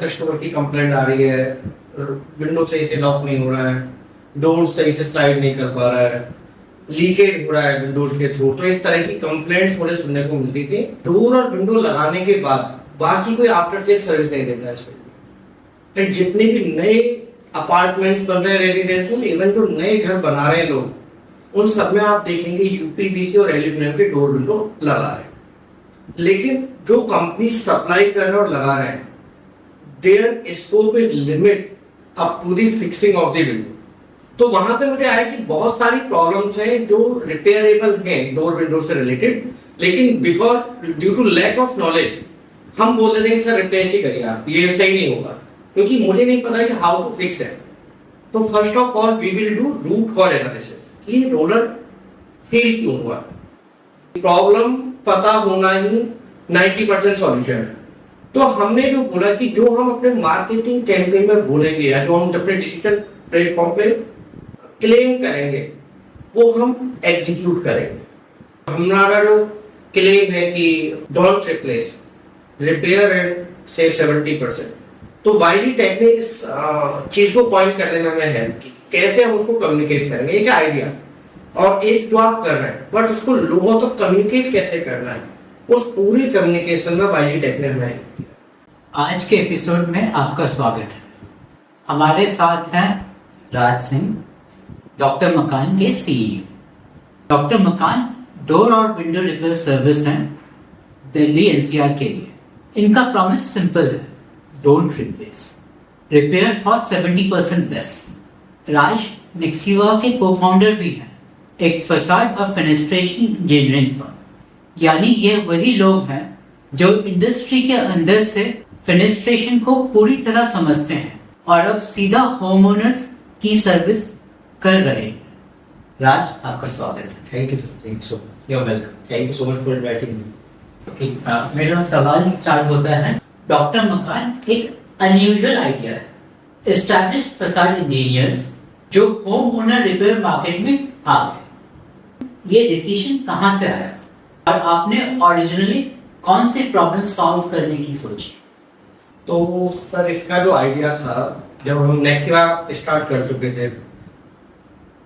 Customer की complaint आ रही है, विंडो सही से लॉक नहीं हो रहा है, डोर सही से स्लाइड नहीं कर पा रहा है, लीकेज हो रहा है विंडोज के थ्रू। तो इस तरह की कंप्लेंट्स मुझे सुनने को मिलती थी। डोर और विंडो लगाने के बाद बाकी कोई आफ्टर सेल सर्विस नहीं देता है। जितने भी नए अपार्टमेंट्स बन रहे हैं रेजिडेंशियल, इवन जो नए घर बना रहे हैं लोग, उन सब में आप देखेंगे यूपीवीसी और एल्यूमिनियम के डोर विंडो लगा रहे हैं। लेकिन जो कंपनी सप्लाई कर रहे हैं और लगा रहे हैं, there scope is limit up to the fixing of the window. तो वहां पे मुझे आया कि बहुत सारी प्रॉब्लम्स हैं जो रिपेयरेबल हैं डोर विंडो से रिलेटेड, लेकिन because due to lack of knowledge हम बोल देते हैं सर रिप्लेस ही करिए आप, ये सही नहीं होगा, क्योंकि मुझे नहीं पता कि हाउ टू फिक्स है। तो first of all we will do root cause analysis कि रोलर फेल क्यों हुआ। प्रॉब्लम पता होना ही 90% सॉल्यूशन है। तो हमने जो बोला कि जो हम अपने मार्केटिंग कैंपेन में बोलेंगे या जो हम अपने डिजिटल प्लेटफॉर्म पे क्लेम करेंगे वो हम एग्जीक्यूट करेंगे। हमारा जो क्लेम है कि डोंट रिप्लेस, रिपेयर एंड से 70%। तो वाईजी टेक ने इस चीज को कॉइन करने में हमें हेल्प की। कैसे हम उसको कम्युनिकेट करेंगे, एक आइडिया और एक जो आप कर रहे हैं, बट उसको लोगों तक कम्युनिकेट कैसे करना है, उस पूरी कम्युनिकेशन में वाईजी टेक ने हमें हेल्प किया। आज के एपिसोड में आपका स्वागत है। हमारे साथ हैं राज सिंह, डॉक्टर मकान के सीईओ। डॉक्टर मकान डोर और विंडो रिपेयर सर्विस हैं दिल्ली एनसीआर के लिए। इनका प्रॉमिस सिंपल है, don't replace, repair for 70% less. Raj Nexiva के को-फाउंडर भी हैं, एक फसाड और फेनेस्ट्रेशन इंजीनियरिंग फर्म। यानी ये वही लोग हैं जो इंडस्ट्री के अंदर से फेनेस्ट्रेशन को पूरी तरह समझते हैं और अब सीधा होम ओनर्स की सर्विस कर रहे हैं। राज, आपका स्वागत है। Thank you sir, thank you so much. You welcome, thank you so much for inviting me. मेरा सवाल स्टार्ट होता है, डॉक्टर मकान एक अनयूजुअल आइडिया है। एस्टैब्लिश्ड फसाड इंजीनियर्स जो होम ओनर रिपेयर मार्केट में आ गए, ये डिसीजन कहाँ से आया और आपने ओरिजिनली कौन सी प्रॉब्लम सॉल्व करने की सोची? तो सर इसका जो आइडिया था, जब हम नेक्सिवा स्टार्ट कर चुके थे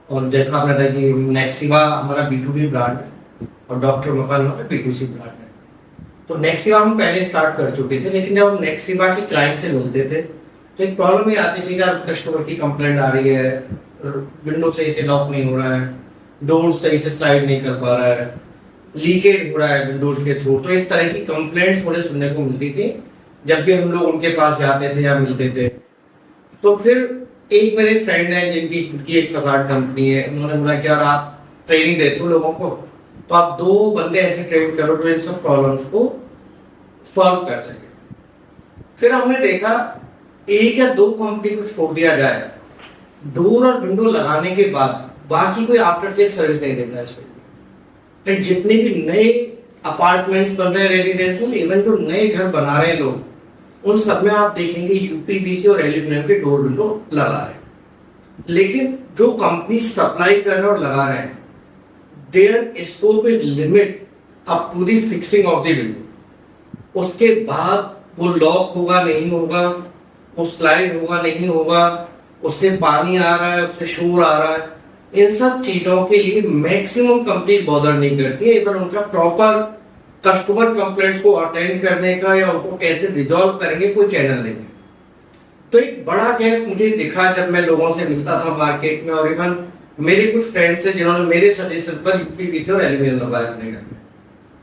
और जैसा आपने बताया कि नेक्सिवा हमारा B2B ब्रांड है और डॉक्टर मकान हमारा B2C ब्रांड है। तो नेक्सिवा हम पहले स्टार्ट कर चुके थे, लेकिन जब हम नेक्सिवा के क्लाइंट से मिलते थे तो एक प्रॉब्लम ये आती थी कि कस्टमर की कंप्लेंट आ रही है, विंडो सही से लॉक नहीं हो रहा है, डोर सही से स्लाइड नहीं कर पा रहा है, लीकेज हो रहा है विंडोज के थ्रू। तो इस तरह की कंप्लेंट्स मुझे सुनने को मिलती थी जब भी हम लोग उनके पास जाते थे या मिलते थे। तो फिर एक मेरे फ्रेंड है जिनकी खुद की एक फसाड कंपनी है, उन्होंने बोला कि यार आप ट्रेनिंग देते हो लोगों को, तो आप 2 बंदे ऐसे ट्रेन करो जो इन सब प्रॉब्लम्स को सॉल्व कर सके। फिर हमने देखा 1 या 2 कंपनी को छोड़ दिया जाए, डोर और विंडो लगाने के बाद बाकी कोई आफ्टर सेल सर्विस नहीं देता है इसमें। जितने भी नए अपार्टमेंट्स बन रहे हैं रेजिडेंशियल, इवन जो नए घर बना रहे हैं लोग, उन सब में आप देखेंगे यूपीवीसी और एल्यूमिनियम के डोर विंडो लगा रहे हैं। लेकिन जो कंपनी सप्लाई कर रहे हैं और लगा रहे हैं, there scope is limit up to the fixing of the window. उसके बाद वो लॉक होगा नहीं होगा, वो स्लाइड होगा नहीं होगा, उससे पानी आ रहा है, उससे शोर आ रहा है, इन सब चीजों के लिए मैक्सिमम कंपनी बॉदर नहीं करती है। इवन उनका प्रॉपर कस्टमर कंप्लेंट्स को अटेंड करने का या उनको कैसे रिजॉल्व करेंगे कोई चैनल नहीं है। तो एक बड़ा गैप मुझे दिखा जब मैं लोगों से मिलता था मार्केट में, और इवन मेरे कुछ फ्रेंड्स हैं जिन्होंने मेरे सजेशन पर यूपीवीसी और एल्यूमिनियम लगाया अपने घर में।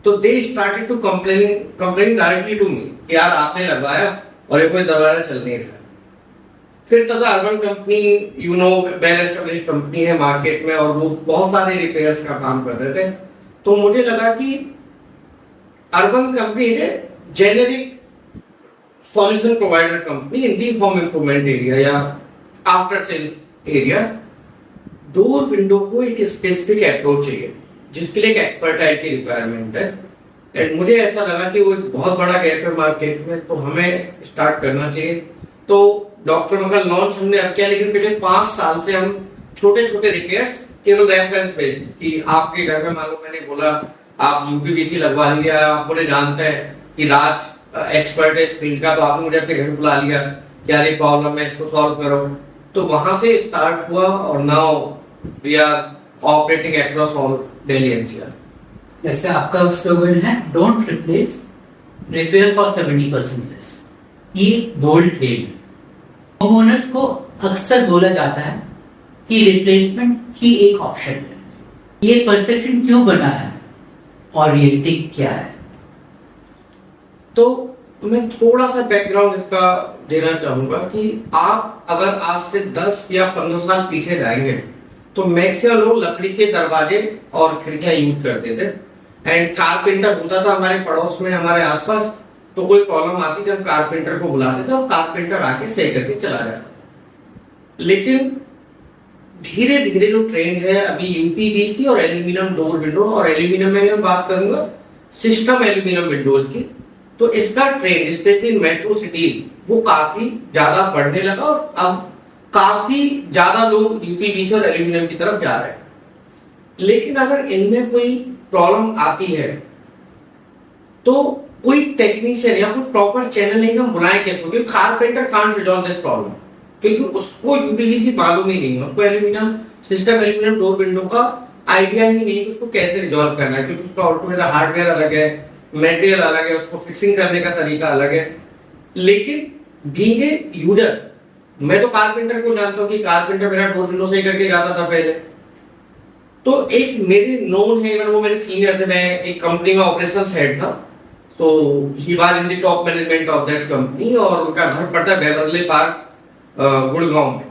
तो they started to complaining directly to me कि यार आपने लगवाया और ये कोई दरवाजा चल नहीं रहा। फिर तथा urban company, you know, well established company है मार्केट में और वो बहुत सारे रिपेयर्स का काम कर रहे थे। तो मुझे लगा कि अर्बन कंपनी है generic solution provider company in the home improvement area या after sales area. Door window को एक स्पेसिफिक अप्रोच चाहिए जिसके लिए एक एक्सपर्टाइज की रिक्वायरमेंट है। एंड मुझे ऐसा लगा कि वो एक बहुत बड़ा गैप है मार्केट में, तो हमें स्टार्ट करना चाहिए। तो डॉक्टर मकान लॉन्च हमने अब किया, लेकिन पिछले 5 साल से हम छोटे छोटे रिपेयर्स केवल रेफरेंस पे कि आपके घर में, मान लो मैंने बोला आप यूपीवीसी लगवा लिया, आप बोले जानते हैं कि राज एक्सपर्ट है इस फील्ड का, तो आपने मुझे अपने घर बुला लिया, क्या ये प्रॉब्लम है, इसको सॉल्व करो। तो वहां से स्टार्ट हुआ और now we are operating across all Delhi NCR. जैसे आपका स्लोगन है don't replace, repair for 70% less. ये बोल्ड क्लेम। होमओनर्स को अक्सर बोला जाता है कि रिप्लेसमेंट ही एक ऑप्शन है। ये परसेप्शन क्यों बना है और रियलिटी क्या है? तो मैं थोड़ा सा बैकग्राउंड इसका देना चाहूंगा कि आप अगर आज से 10 या 15 साल पीछे जाएंगे तो मैक्सिमम लोग लकड़ी के दरवाजे और खिड़कियां यूज करते थे, एंड कारपेंटर होता था हमारे पड़ोस में, हमारे आसपास। तो कोई प्रॉब्लम आती थी, हम कारपेंटर को बुलाते थे और कारपेंटर आके सही करके चला जाता। लेकिन धीरे धीरे जो ट्रेंड है अभी यूपीवीसी और एल्यूमिनियम डोर विंडो, और एल्यूमिनियम में मैं बात करूंगा सिस्टम एल्यूमिनियम विंडोज की, तो इसका ट्रेंड स्पेशली मेट्रो सिटी वो काफी ज्यादा बढ़ने लगा और अब काफी ज्यादा लोग यूपीवीसी और एल्यूमिनियम की तरफ जा रहे हैं। लेकिन अगर इनमें कोई प्रॉब्लम आती है तो कोई टेक्नीशियन या कोई प्रॉपर चैनल नहीं हम बुलाएं कैसे, क्योंकि carpenter can't resolve this problem, क्योंकि उसको यूपीवीसी मालूम ही नहीं है, उसको aluminium system aluminium door window का आइडिया ही नहीं कि उसको कैसे रिजॉल्व करना है, क्योंकि उसका ऑटोमेटिक हार्डवेयर अलग है, मटेरियल अलग है, उसको फिक्सिंग करने का तरीका अलग है। लेकिन बीइंग ए यूजर, मैं तो कारपेंटर को जानता हूँ कि कारपेंटर मेरा डोर विंडो से करके जाता था पहले। तो एक मेरे नोन है, वो मेरे सीनियर थे, मैं एक कंपनी में ऑपरेशंस हेड था, तो he was in the top management of that company, और उनका घर पड़ता है बेवरली पार्क गुड़गांव में।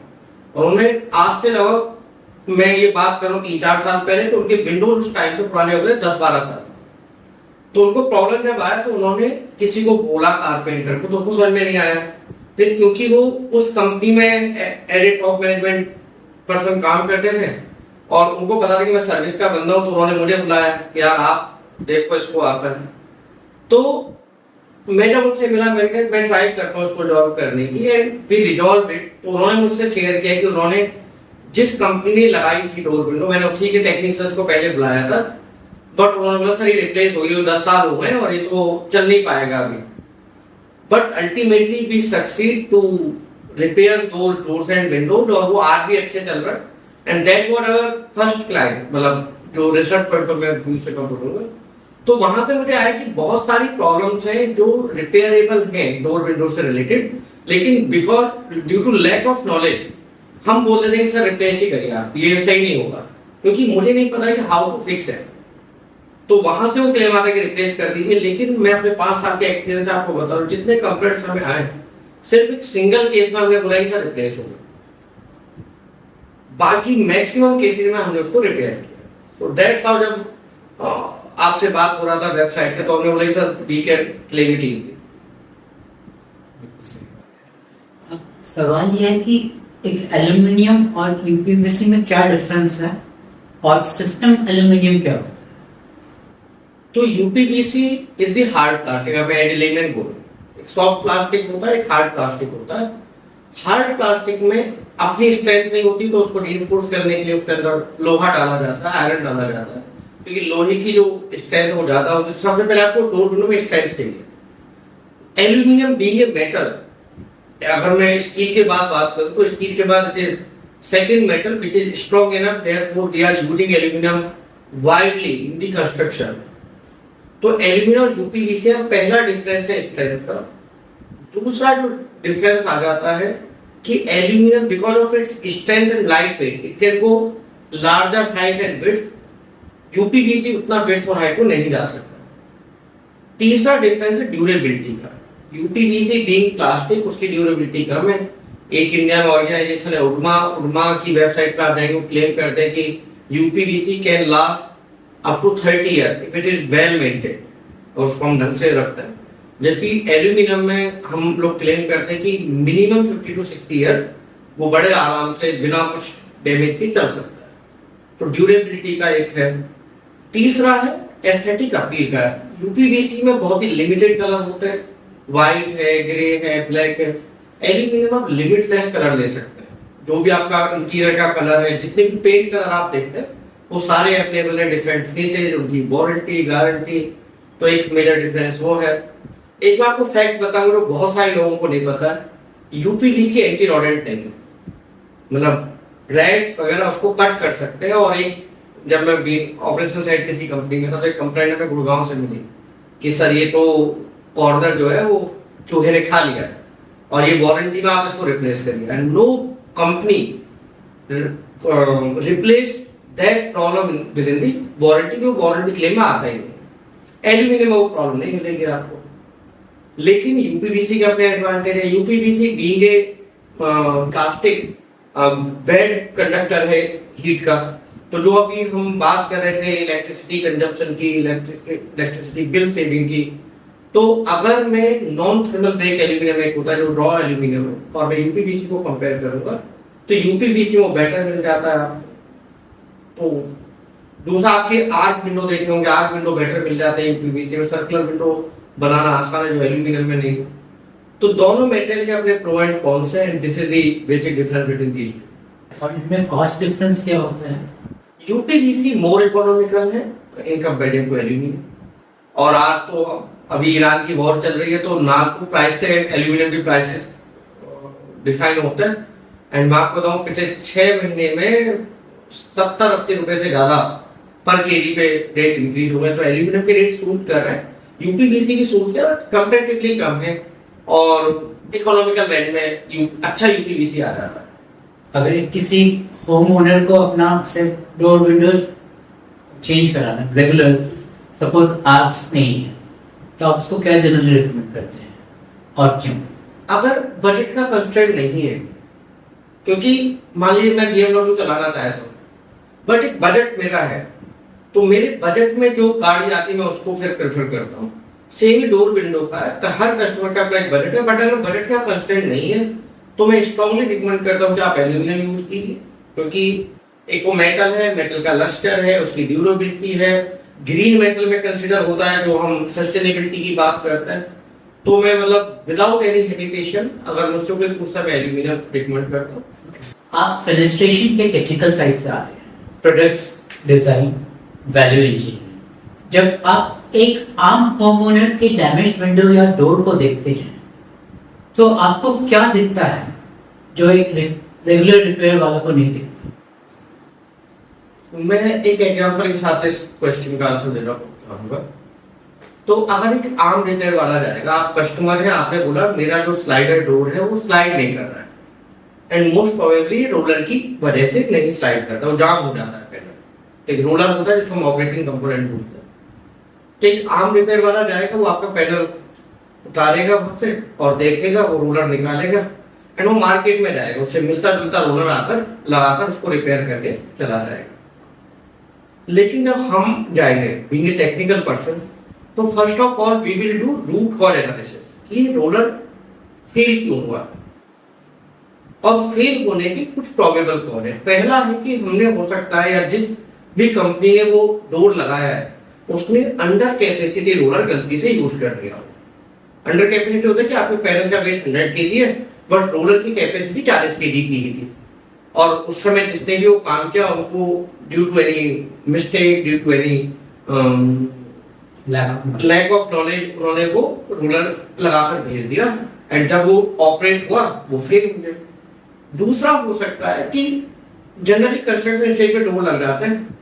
और उन्हें आज से लगभग मैं ये बात करूं 3-4 साल पहले, तो उनके विंडोज उस टाइम पे पुराने हो गए 10-12 साल। तो उनको प्रॉब्लम जब आया तो उन्होंने किसी को बोला कारपेंटर को, तो उसको समझ में नहीं आया। फिर क्योंकि वो उस कंपनी में as a top management person काम करते थे और उनको पता था कि मैं सर्विस का बंदा हूं, तो उन्होंने मुझे बुलाया कि यार आप देखो इसको आकर। तो मैं जब उनसे मिला, मैं ट्राई करता हूँ उसको जॉब करने की, एंड वी रिजॉल्व इट। तो उन्होंने मुझसे शेयर किया कि उन्होंने जिस कंपनी ने लगाई थी डोर विंडो, मैंने उसी के टेक्नीशियंस को पहले बुलाया था, बट उन्होंने बोला सर ये रिप्लेस हो गई, 10 साल हो गए और ये तो चल नहीं पाएगा अभी। But ultimately we succeed to repair those doors and windows, और वो आज भी अच्छे चल रहे हैं, and that was our first client, मतलब जो रिसर्च पॉइंट ऑफ व्यू से करूंगा। तो वहां से मुझे आया कि बहुत सारी प्रॉब्लम्स हैं जो रिपेयरेबल हैं डोर विंडो से रिलेटेड, लेकिन because due to lack of knowledge हम बोल देते हैं सर रिप्लेस ही करिए आप, ये सही नहीं होगा, क्योंकि मुझे नहीं पता कि हाउ टू फिक्स है। तो वहां से वो क्लेम आता है कि रिप्लेस कर दीजिए। लेकिन मैं अपने 5 साल के एक्सपीरियंस से आपको बता दूं, जितने कंप्लेंट्स हमें आए सिर्फ एक सिंगल केस में हमने बोला सर रिप्लेस होगा, बाकी मैक्सिमम केसेस में हमने उसको रिपेयर किया। तो दैट्स हाउ जब आपसे बात हो रहा था वेबसाइट पे, तो हमने बोला sir we can claim it. सवाल यह है कि एक एल्यूमिनियम और यूपीवीसी में क्या डिफरेंस है और सिस्टम एल्यूमिनियम क्या है? तो UPVC is the hard plastic, अब एडिलेमन को एक सॉफ्ट प्लास्टिक होता है, एक हार्ड प्लास्टिक होता है। हार्ड प्लास्टिक में अपनी स्ट्रेंथ नहीं होती, तो उसको रीइंफोर्स करने के लिए उसके अंदर लोहा डाला जाता है, आयरन डाला जाता है, क्योंकि लोहे की जो स्ट्रेंथ हो ज्यादा होती है। सबसे पहले आपको डोर विंडो में स्ट्रेंथ चाहिए। एल्यूमिनियम बीइंग ए मेटल, अगर मैं स्टील के बाद बात करूं तो स्टील के बाद it is second metal which is strong enough, therefore they are using aluminium widely in the construction. तो एल्यूमिनियम और यूपीवीसी का पहला डिफरेंस है स्ट्रेंथ का। दूसरा जो डिफरेंस आ जाता है कि aluminium because of its strength and light weight it can go larger height and width, UPVC उतना विड्थ और हाइट को नहीं जा सकता। तीसरा डिफरेंस है ड्यूरेबिलिटी का। यूपीवीसी बीइंग प्लास्टिक, उसकी ड्यूरेबिलिटी कम है। एक इंडिया में ऑर्गेनाइजेशन है उडमा की वेबसाइट पर आप जाएंगे, क्लेम करते हैं कि UPVC can last up to 30 years if it is well maintain और उसको हम ढंग से रखते हैं। जबकि एल्यूमिनियम में हम लोग क्लेम करते हैं कि मिनिमम 50 to 60 ईयर्स वो बड़े आराम से बिना कुछ डैमेज के चल सकता है। तो ड्यूरेबिलिटी का एक है। तीसरा है एस्थेटिक अपील का। यूपीवीसी में बहुत ही लिमिटेड कलर होते हैं, व्हाइट है, ग्रे है, ब्लैक है। एल्यूमिनियम आप लिमिटलेस कलर ले सकते हैं, जो भी आपका इंटीरियर का कलर है, जितने भी पेंट कलर आप देखते हैं वो सारे अवेलेबल है, डिफरेंट फीचर्स, उनकी वारंटी गारंटी। तो एक मेजर डिफरेंस वो है। एक मैं आपको फैक्ट बताऊं जो बहुत सारे लोगों को नहीं पता, यूपीवीसी एंटी रॉडेंट नहीं है। मतलब रैट्स वगैरह उसको कट कर सकते हैं। और एक जब मैं ऑपरेशन साइड किसी कंपनी में था तो एक कंप्लेंट हमें गुड़गांव से मिली कि सर ये तो कॉर्नर जो है वो चूहे ने खा लिया है और ये वारंटी में आप इसको रिप्लेस करिए। And no company replace that problem within the warranty, में वारंटी क्लेम में आता ही नहीं। एल्यूमिनियम में वो प्रॉब्लम नहीं मिलेगी आपको। लेकिन यूपीवीसी का अपने एडवांटेज है। UPVC being a caustic bad conductor है हीट का। तो जो अभी हम बात कर रहे थे इलेक्ट्रिसिटी कंजप्शन की, इलेक्ट्रिसिटी बिल सेविंग की, तो अगर मैं नॉन थर्मल ब्रेक एल्यूमिनियम एक होता है जो रॉ एल्यूमिनियम है और मैं यूपीवीसी को कंपेयर करूंगा तो यूपीवीसी में बेटर मिल जाता है आपको। तो दूसरा आपके आर्क विंडो देखे होंगे, आर्क विंडो बेटर मिल जाते हैं यूपीवीसी में। सर्कुलर विंडो बनाना आसान है जो एल्यूमिनियम में नहीं। तो दोनों मेटेरियल के अपने प्रो एंड कॉन्स हैं and this is the basic difference between the. और इनमें कॉस्ट डिफरेंस क्या होता है? यूपीवीसी मोर इकोनॉमिकल है इन कंपेरिजन टू एल्यूमिनियम। और आज तो अभी ईरान की वॉर चल रही है तो ना तो प्राइस से एल्यूमिनियम की प्राइस डिफाइन होता है। एंड मैं आपको बताऊं पिछले 6 महीने में 70-80 रुपए से ज्यादा पर केजी पे रेट इंक्रीज हो गए। तो एल्यूमिनियम के रेट सूट कर रहे हैं, यूपीवीसी की सूट कर कंपेरेटिवली कम है और इकोनॉमिकल रेंज में अच्छा यूपीवीसी आ रहा है। अगर किसी होम ओनर को अपना सिर्फ डोर विंडो चेंज कराना रेगुलर, सपोज आर्क्स नहीं है, तो आप उसको क्या जनरली रिकमेंड करते हैं और क्यों? अगर बजट का कंस्ट्रेंट नहीं है, क्योंकि मान लीजिए मैं BMW चलाना चाहता हूँ बट एक बजट मेरा है, तो मेरे बजट में जो गाड़ी आती है मैं उसको फिर प्रेफर करता हूँ। सेम ही डोर विंडो का है, तो हर कस्टमर का अपना एक बजट है। बट अगर बजट का कंस्ट्रेंट नहीं है तो मैं स्ट्रांगली रिकमेंड करता हूँ कि आप एल्यूमिनियम यूज कीजिए, क्योंकि एक वो मेटल है, मेटल का लस्टर है, उसकी ड्यूरेबिलिटी है। ग्रीन मेटल में कंसिडर होता है जो हम सस्टेनेबिलिटी की बात करते हैं। तो मैं मतलब विदाउट एनी हेजिटेशन अगर मुझसे कोई पूछता मैं एल्यूमिनियम रिकमेंड करता हूँ। आप फेनेस्ट्रेशन के टेक्निकल साइड से आते हैं, प्रोडक्ट्स, डिजाइन, वैल्यू इंजीनियरिंग। जब आप एक आम होमओनर के डैमेज विंडो या डोर को देखते हैं तो आपको क्या दिखता है जो एक रेगुलर रिपेयर वाला को नहीं दिखता? मैं एक एग्जांपल के साथ इस क्वेश्चन का आंसर देना चाहूंगा। तो अगर एक आम रिपेयर वाला जाएगा, आप कस्टमर है, आपने बोला मेरा जो स्लाइडर डोर है वो स्लाइड नहीं कर रहा है एंड मोस्ट प्रोबेबली रोलर की वजह से नहीं स्लाइड करता, वो जाम हो जाता है पैनल। एक रोलर होता है जिसको हम ऑपरेटिंग कंपोनेंट बोलते हैं। तो एक आम रिपेयर वाला जाएगा, वो आपका पैनल उतारेगा उससे और देखेगा, वो रोलर निकालेगा एंड वो मार्केट में जाएगा, उससे मिलता जुलता रोलर आकर लगाकर उसको रिपेयर करके चला जाएगा। लेकिन जब हम जाएंगे बीइंग ए टेक्निकल पर्सन, तो first of all we will do root cause analysis कि रोलर फेल क्यों हुआ और फेल होने की कुछ प्रोबेबल कॉज है। पहला है कि हमने हो सकता है या जिस भी कंपनी ने वो डोर लगाया है उसने अंडर कैपेसिटी रोलर गलती से यूज कर लिया। अंडर कैपेसिटी होता है कि आपके पैनल का वेट 100 kg है बट रोलर की कैपेसिटी 40 kg की ही थी और उस समय जिसने भी वो काम किया उनको due to any mistake, due to any lack of knowledge उन्होंने वो रोलर लगाकर भेज दिया एंड जब वो ऑपरेट हुआ वो फेल हो गया। दूसरा हो सकता है कि जनरली कंस्ट्रक्शन स्टेज पे डोर लग जाते हैं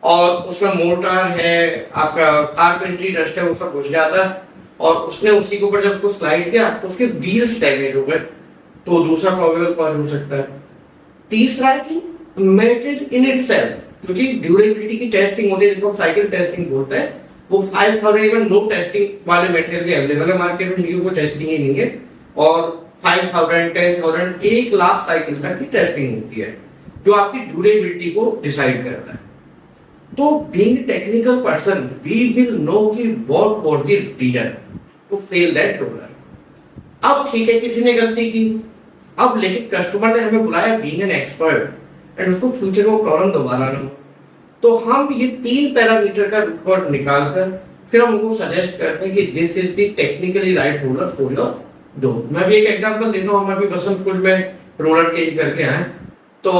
और उसमें मोर्टार है, आपका कारपेंट्री डस्ट है, वो सब घुस जाता है और उसने उसी के ऊपर जब उसको स्लाइड किया तो उसके व्हील्स डैमेज हो गए, तो दूसरा प्रोबेबल कॉज हो सकता है। तीसरा है कि मेटेरियल इन इटसेल्फ, क्योंकि ड्यूरेबिलिटी की टेस्टिंग होती है जिसको हम साइकिल टेस्टिंग बोलते हैं, वो 5000 इवन नो टेस्टिंग वाले मटेरियल भी अवेलेबल है मार्केट में, न्यू को टेस्टिंग ही नहीं है और 5000 10,000 1 लाख साइकिल तक की टेस्टिंग होती है जो आपकी ड्यूरेबिलिटी को डिसाइड करता है। तो being technical person we will know कि what was the reason to fail that roller. अब ठीक है किसी ने गलती की, अब लेकिन कस्टमर ने हमें बुलाया बीइंग एन एक्सपर्ट एंड उसको फ्यूचर में प्रॉब्लम दोबारा ना हो, तो हम ये 3 पैरामीटर का रिकॉर्ड निकालकर फिर हम उनको सजेस्ट करते हैं कि this is the technically right roller for your door. मैं भी एक एग्जांपल देता हूँ, हम अभी बसंतपुर में रोलर चेंज करके आए, तो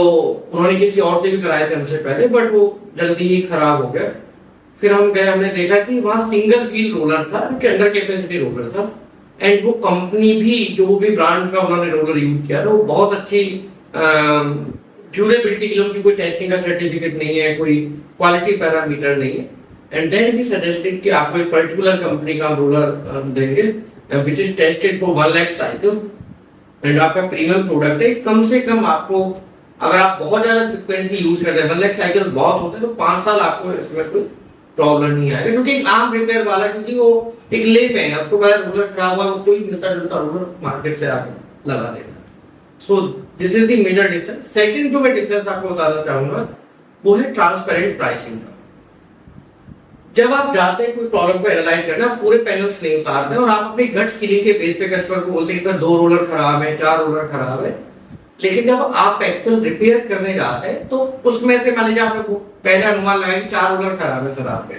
उन्होंने किसी और से भी कराया थे हमसे पहले बट वो जल्दी ही खराब हो गया। फिर हम गए, हमने देखा कि वहाँ सिंगल व्हील रोलर था जो कि अंडर कैपेसिटी रोलर था। एंड वो कंपनी भी, जो भी ब्रांड का उन्होंने रोलर यूज किया था, वो बहुत अच्छी ड्यूरेबिलिटी के लिए उनकी कोई टेस्टिंग का सर्टिफिकेट नहीं है, कोई क्वालिटी पैरामीटर नहीं है। एंड देन वी सजेस्टेड कि आपको एक पर्टिकुलर कंपनी का रोलर देंगे which is tested for 1 lakh cycle and आपका प्रीमियम प्रोडक्ट है। कम से कम आपको, अगर आप बहुत ज्यादा फ्रिक्वेंटली यूज करते हैं, 1 लाख साइकिल बहुत होते हैं, तो 5 साल आपको इसमें कोई प्रॉब्लम नहीं आएगा, क्योंकि एक आम रिपेयर वाला, क्योंकि वो एक ले पे है, उसको पहले रोलर खराब हुआ, कोई मिलता जुलता रोलर मार्केट से आके लगा देगा। So this is the major difference. Second जो मैं डिफरेंस आपको बताना चाहूंगा वो है ट्रांसपेरेंट प्राइसिंग का। जब आप जाते हैं कोई प्रॉब्लम को एनालाइज करना, आप पूरे पैनल्स नहीं उतारते और आप अपनी गट फीलिंग के बेस पे कस्टमर को बोलते हैं इसमें 2 रोलर खराब है, 4 रोलर खराब है। लेकिन जब आप एक्चुअल रिपेयर करने जाते हैं तो उसमें से मान लीजिए आपने पहले अनुमान लगाया कि 4 रोलर खराब है सर आपके,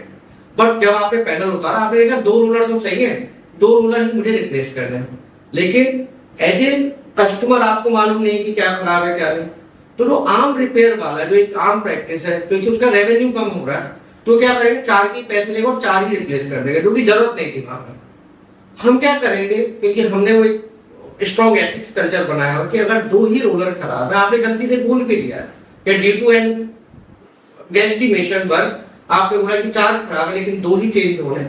बट जब आपने पैनल उतारा आपने देखा 2 रोलर तो सही है, 2 रोलर ही मुझे रिप्लेस करने हैं। लेकिन एज ए कस्टमर आपको मालूम नहीं कि क्या खराब है क्या नहीं। तो जो आम रिपेयर वाला, जो एक आम प्रैक्टिस है, क्योंकि उसका रेवेन्यू कम हो रहा है, तो क्या करेंगे, 4 की पैसे लेगा और 4 ही रिप्लेस कर देगा, जो कि जरूरत नहीं थी वहां पर। हम क्या करेंगे, क्योंकि हमने वो एक स्ट्रॉन्ग एथिक्स कल्चर बनाया हो कि अगर 2 ही रोलर खराब है, आपने गलती से भूल भी दिया कि due to an estimation work आपने बोला कि 4 खराब है लेकिन 2 ही चेंज होने,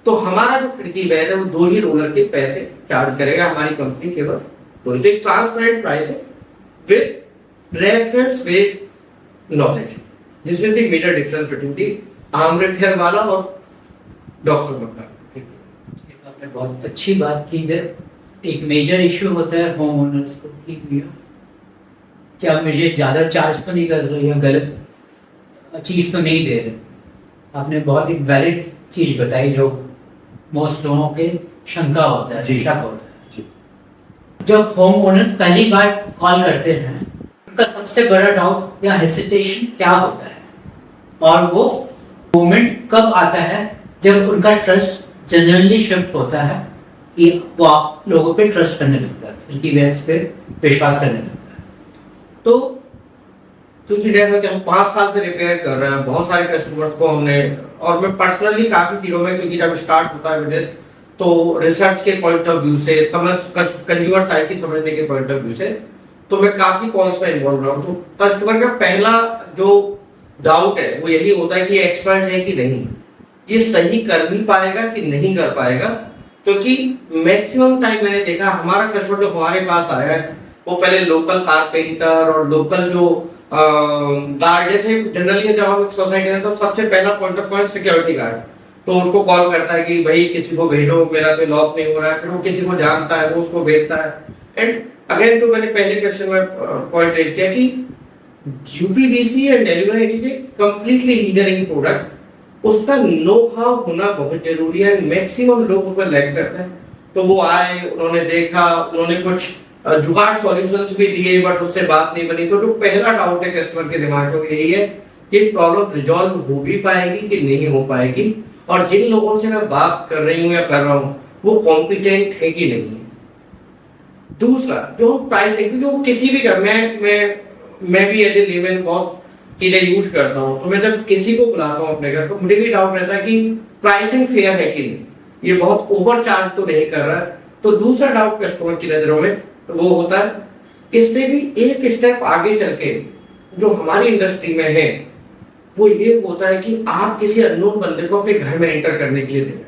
तो हमारा जो खिड़की वैध है वो 2 ही रोलर के पैसे चार्ज करेगा हमारी कंपनी केवल। तो एक ट्रांसपेरेंट प्राइस है with reference with knowledge. This is the major difference between the आम रिपेयर वाला और डॉक्टर मकान। आपने बहुत अच्छी बात की। एक मेजर इश्यू होता है होम ओनर्स को कि क्या मुझे ज्यादा चार्ज तो नहीं कर रहे या गलत चीज तो नहीं दे रहे। आपने बहुत एक वैलिड चीज बताई जो मोस्ट लोगों के शंका होता है, शक होता है। जब होम ओनर्स पहली बार कॉल करते हैं, उनका सबसे बड़ा डाउट या हेसिटेशन क्या होता है, और वो मोमेंट कब आता है जब उनका ट्रस्ट जनरली शिफ्ट होता है कि वो आप लोगों पे ट्रस्ट करने लगता है, उनकी वेल्स पे विश्वास करने लगता है। तो क्योंकि जैसा कि हम 5 साल से रिपेयर कर रहे हैं, बहुत सारे कस्टमर्स को हमने, और मैं पर्सनली काफी चीजों में, क्योंकि जब स्टार्ट होता है बिजनेस तो रिसर्च के पॉइंट ऑफ व्यू से, कंज्यूमर साइड की समझने के पॉइंट ऑफ व्यू से, तो मैं काफी कॉल्स में इन्वॉल्व रहा हूँ। तो कस्टमर का पहला जो डाउट है वो यही होता है कि एक्सपर्ट है कि नहीं, ये सही कर भी पाएगा कि नहीं कर पाएगा। क्योंकि मैक्सिमम टाइम मैंने देखा हमारा कस्टमर जो हमारे पास आया है वो पहले लोकल कारपेंटर और लोकल जो गार्ड, जैसे जनरली जब हम सोसाइटी में, तो सबसे पहला point of point security guard, तो उसको कॉल करता है कि भाई किसी को भेजो, मेरा तो लॉक नहीं हो रहा है। फिर वो किसी को जानता है, वो उसको भेजता है। एंड अगेन जो मैंने पहले क्वेश्चन में पॉइंट रेज किया कि UPVC and deliver it is a completely engineering product, उसका नो हाउ होना बहुत जरूरी है। मैक्सिमम लोग उसमें लैग करते हैं। तो वो आए, उन्होंने देखा, उन्होंने कुछ जुगाड़ सॉल्यूशंस भी दिए, बट उससे बात नहीं बनी। तो जो पहला डाउट है कस्टमर के दिमाग में यही है कि प्रॉब्लम रिजॉल्व हो भी पाएगी कि नहीं हो पाएगी, और जिन लोगों से मैं बात कर रही हूँ या कर रहा हूँ वो कॉम्पिटेंट है कि नहीं है। दूसरा जो प्राइस है, क्योंकि वो किसी भी कर, मैं भी एज ए लेमैन बहुत चीजें यूज करता हूँ, तो मैं जब किसी को बुलाता हूँ अपने घर, तो मुझे भी डाउट रहता है कि प्राइसिंग फेयर है कि नहीं, ये बहुत ओवर चार्ज तो नहीं कर रहा है। तो दूसरा डाउट कस्टमर की नजरों में वो होता है। इससे भी एक स्टेप आगे चल के जो हमारी इंडस्ट्री में है वो ये होता है कि आप किसी अननोन बंदे को अपने घर में एंटर करने के लिए दे रहे हैं।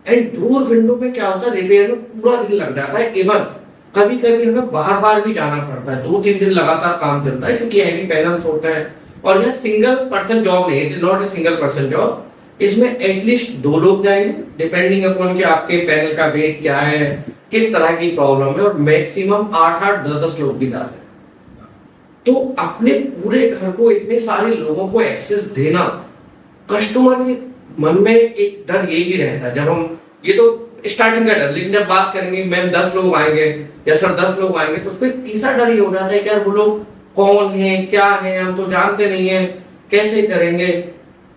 एंड दूर विंडो में क्या होता है, रिपेयर में पूरा दिन लग जाता है। इवन कभी कभी हमें बार बार भी जाना पड़ता है, 2-3 दिन लगातार काम चलता है, क्योंकि हैवी पैनल्स होते हैं। और यह सिंगल पर्सन जॉब नहीं है, not a single person job. इसमें एटलीस्ट 2 लोग जाएंगे, डिपेंडिंग अपॉन कि आपके पैनल का वेट क्या है, किस तरह की प्रॉब्लम है, और मैक्सिमम 8-8, 10-10 लोग भी जाते हैं। तो अपने पूरे घर को इतने सारे लोगों को एक्सेस देना, कस्टमर के मन में एक डर ये भी रहता है। जब हम, ये तो स्टार्टिंग का डर, लेकिन जब बात करेंगे मैम 10 लोग आएंगे या सर 10 लोग आएंगे, तो उसको एक तीसरा डर ही हो जाता है कि यार वो लोग कौन है, क्या है, हम तो जानते नहीं है, कैसे करेंगे।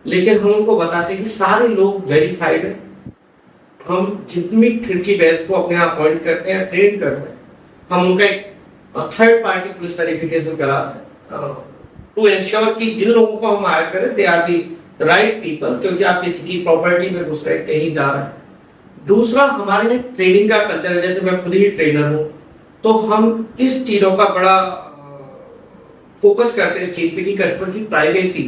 लेकिन हम उनको बताते हैं कि सारे लोग वेरीफाइड है। हम जितनी खिड़की बैच को अपने यहाँ अपॉइंट करते हैं, ट्रेन करते हैं, हम उनका एक थर्ड पार्टी पुलिस वेरिफिकेशन कराते हैं टू इंश्योर कि जिन लोगों को हम हायर करें they are the right people, क्योंकि आप किसी की प्रॉपर्टी में घुस रहे हैं, कहीं जा रहे हैं। दूसरा, हमारे ट्रेनिंग का कल्चर है, जैसे मैं खुद ही ट्रेनर हूँ, तो हम इस चीजों का बड़ा फोकस करते हैं इस चीज पे कि कस्टमर की प्राइवेसी,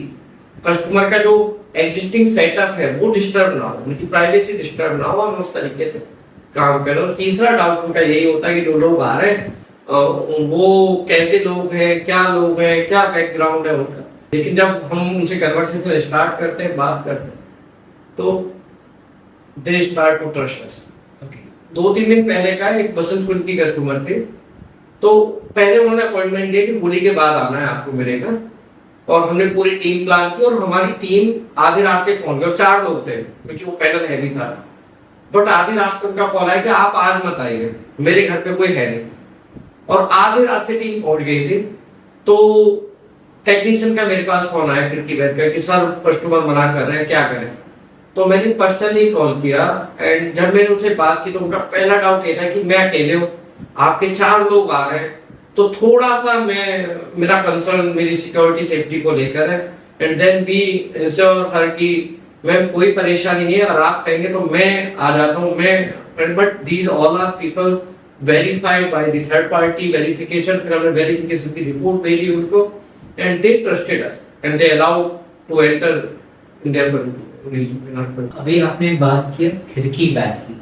कस्टमर का जो एग्जिस्टिंग सेटअप है वो डिस्टर्ब ना हो, उनकी प्राइवेसी डिस्टर्ब ना हो, हम उस तरीके से काम करें। और तीसरा डाउट उनका यही होता है कि जो लोग आ रहे हैं वो कैसे लोग हैं, क्या लोग हैं, क्या बैकग्राउंड है उनका। लेकिन जब हम उनसे कन्वर्सेशन स्टार्ट करते हैं, बात करते हैं, तो they start to trust us. 2-3 दिन पहले का एक बसंत कुंज की कस्टमर थे, तो पहले उन्होंने अपॉइंटमेंट दिया कि होली के बाद आना है आपको मेरे घर, और हमने पूरी टीम प्लान की, और हमारी टीम आधे रास्ते पहुंच गई। 4 लोग थे क्योंकि वो पैदल हैवी था, बट आधे रास्ते उनका कॉल आया कि आप आज मत आइए, मेरे घर पे कोई है नहीं। और आधे रास्ते टीम पहुंच गई थी, तो टेक्नीशियन का मेरे पास फोन आया खिड़की बैठ कर कि सर कस्टमर मना कर रहे हैं, क्या करें। तो मैंने पर्सनली कॉल किया, एंड जब मैंने उनसे बात की तो उनका पहला डाउट ये था कि मैं अकेले हूँ, आपके 4 लोग आ रहे हैं, तो थोड़ा सा मेरा कंसर्न मेरी सिक्योरिटी सेफ्टी को लेकर है। एंड देन वी इंश्योर हर कि मैं कोई परेशानी नहीं है, अगर आप कहेंगे तो मैं आ जाता हूँ। मैं but these all are people verified by the third party verification, फिर हमने वेरिफिकेशन की रिपोर्ट भेजी उनको, and they trusted us and they allow to enter in there. अभी आपने बात की खिड़की बैत की,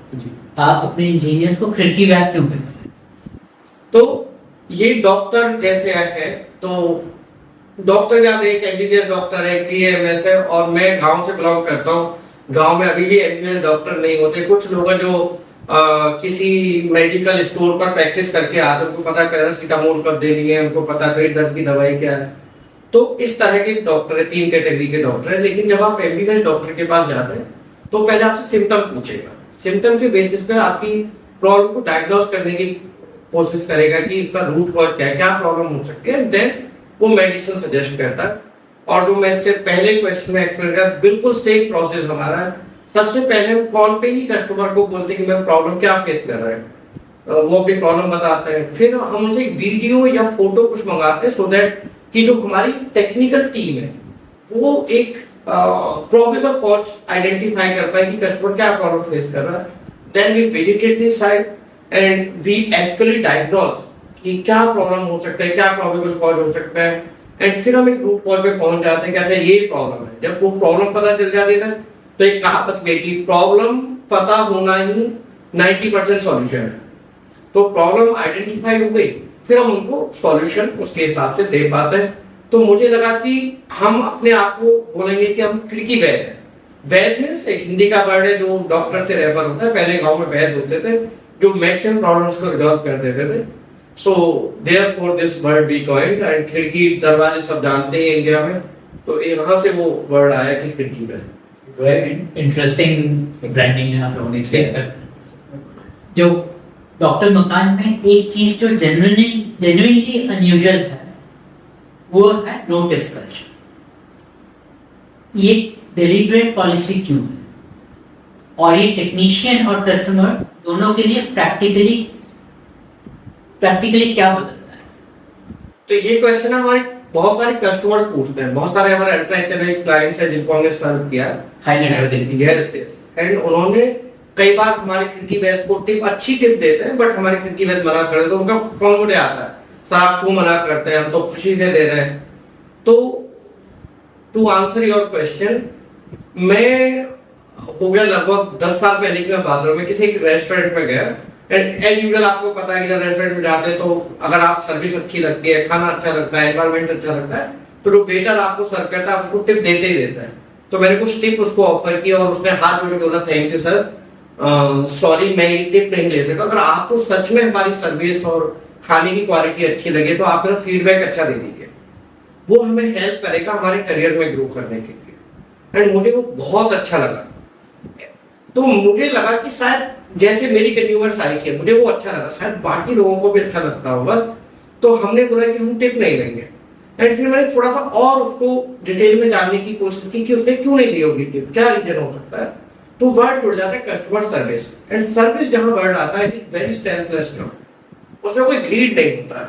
आप अपने इंजीनियर्स को खिड़की बैत क्यों कहते हैं? तो ये डॉक्टर जैसे है, तो डॉक्टर क्या, एक एमबीबीएस डॉक्टर है, पीएमएस है, और मैं गांव से बिलोंग करता हूँ। गांव में अभी भी एमबीबीएस डॉक्टर नहीं होते। कुछ लोग जो किसी मेडिकल स्टोर पर प्रैक्टिस करके आते, उनको पता पैरासीटामोल कब देनी है, उनको पता पेट दर्द की दवाई क्या है। तो इस तरह के डॉक्टर है, 3 कैटेगरी के डॉक्टर है। लेकिन जब आप एमबीबीएस डॉक्टर के पास जाते हैं तो पहले आपसे सिम्टम पूछेगा, सिम्टम के बेसिस पे आपकी प्रॉब्लम को डायग्नोज करने की कोशिश करेगा कि इसका रूट कॉज क्या है, क्या प्रॉब्लम हो सकती है, देन वो मेडिसिन सजेस्ट करता है। और जो मैं इससे पहले क्वेश्चन में एक्सप्लेन किया, बिल्कुल सेम प्रोसेस हमारा है। सबसे पहले हम कॉल पे ही कस्टमर को बोलते हैं कि मैं प्रॉब्लम क्या फेस कर रहा है, वो अपनी प्रॉब्लम बताते हैं। फिर हम उनसे वीडियो या फोटो कुछ मंगाते हैं, सो दैट कि जो हमारी टेक्निकल टीम है वो एक प्रोबेबल कॉज आइडेंटिफाई कर पाए कि कस्टमर क्या प्रॉब्लम फेस कर रहा है। Then we visited this site and we actually diagnose कि क्या प्रॉब्लम हो सकता है, क्या प्रोबेबल कॉज हो सकता है। एंड फिर हम एक रूट कॉज पे पहुंच जाते हैं, कहते हैं ये प्रॉब्लम है। जब वो प्रॉब्लम पता चल जाती है तो एक कहावत है कि प्रॉब्लम पता होना ही 90% सॉल्यूशन है। तो प्रॉब्लम आइडेंटिफाई हो गई, फिर हम उनको सॉल्यूशन उसके हिसाब से दे पाते हैं। तो मुझे लगा कि हम अपने आप को बोलेंगे कि हम खिड़की वैद है। वैद मीन्स एक हिंदी का वर्ड है जो डॉक्टर से रेफर होता है। पहले गांव में वैद होते थे जो मैक्सिमम प्रॉब्लम्स को रिजॉल्व कर देते थे। So therefore this word we coined, and खिड़की दरवाजे सब जानते हैं इंडिया में, तो यहाँ से वो वर्ड आया कि खिड़की वैद। इंटरेस्टिंग ब्रांडिंग है आप लोगों ने किया। जो डॉक्टर मकान में एक चीज जो जेन्युइनली अनयूजुअल है वो है नोटिस कल्चर। ये डेलिब्रेट पॉलिसी क्यों है, और ये टेक्नीशियन और कस्टमर दोनों के लिए प्रैक्टिकली क्या बदलता है? तो ये क्वेश्चन हमारे बहुत सारे कस्टमर्स पूछते हैं। बहुत सारे हमारे अल्ट्रा इंटरनेट क्लाइंट्स हैं जिनको हमने सर्व किया एंड उन्होंने कई बार हमारे खिड़की वैद को अच्छी टिप देते हैं, बट हमारे खिड़की वैद मना कर देते, तो उनका कॉन्फिडेंस आता है सर आप क्यों मना करते हैं, हम तो खुशी से दे रहे हैं। तो टू आंसर योर क्वेश्चन, मैं हो गया लगभग 10 साल पहले की मैं बात करूं, मैं किसी एक रेस्टोरेंट में गया एंड एज यूजुअल आपको पता है कि जब रेस्टोरेंट में जाते हैं तो अगर आप सर्विस अच्छी लगती है, खाना अच्छा लगता है, एनवायरमेंट अच्छा लगता है, तो जो वेटर आपको सर्व करता है उसको टिप देते ही देता है। तो मैंने कुछ टिप उसको ऑफर किया और उसने हाथ जोड़ के बोला थैंक यू सर, सॉरी मैं ये टिप नहीं दे सकता। अगर आपको सच में हमारी सर्विस और खाने की क्वालिटी अच्छी लगे तो आप मेरा फीडबैक अच्छा दे दीजिए, वो हमें हेल्प करेगा हमारे करियर में ग्रो करने के लिए। एंड मुझे वो बहुत अच्छा लगा। तो मुझे लगा कि शायद जैसे मेरी कंज्यूमर आई थी, मुझे वो अच्छा लगा, शायद बाकी लोगों को भी अच्छा लगता होगा। तो हमने बोला कि हम टिप नहीं लेंगे। एंड फिर मैंने थोड़ा सा और उसको डिटेल में जानने की कोशिश की कि उसने क्यों नहीं ली होगी टिप, क्या रीजन हो सकता है। तो वर्ड जुड़ जाता है कस्टमर सर्विस, एंड सर्विस जहां वर्ड आता है इट इज वेरी सेल्फलेस, उसमें कोई ग्रीड नहीं होता है।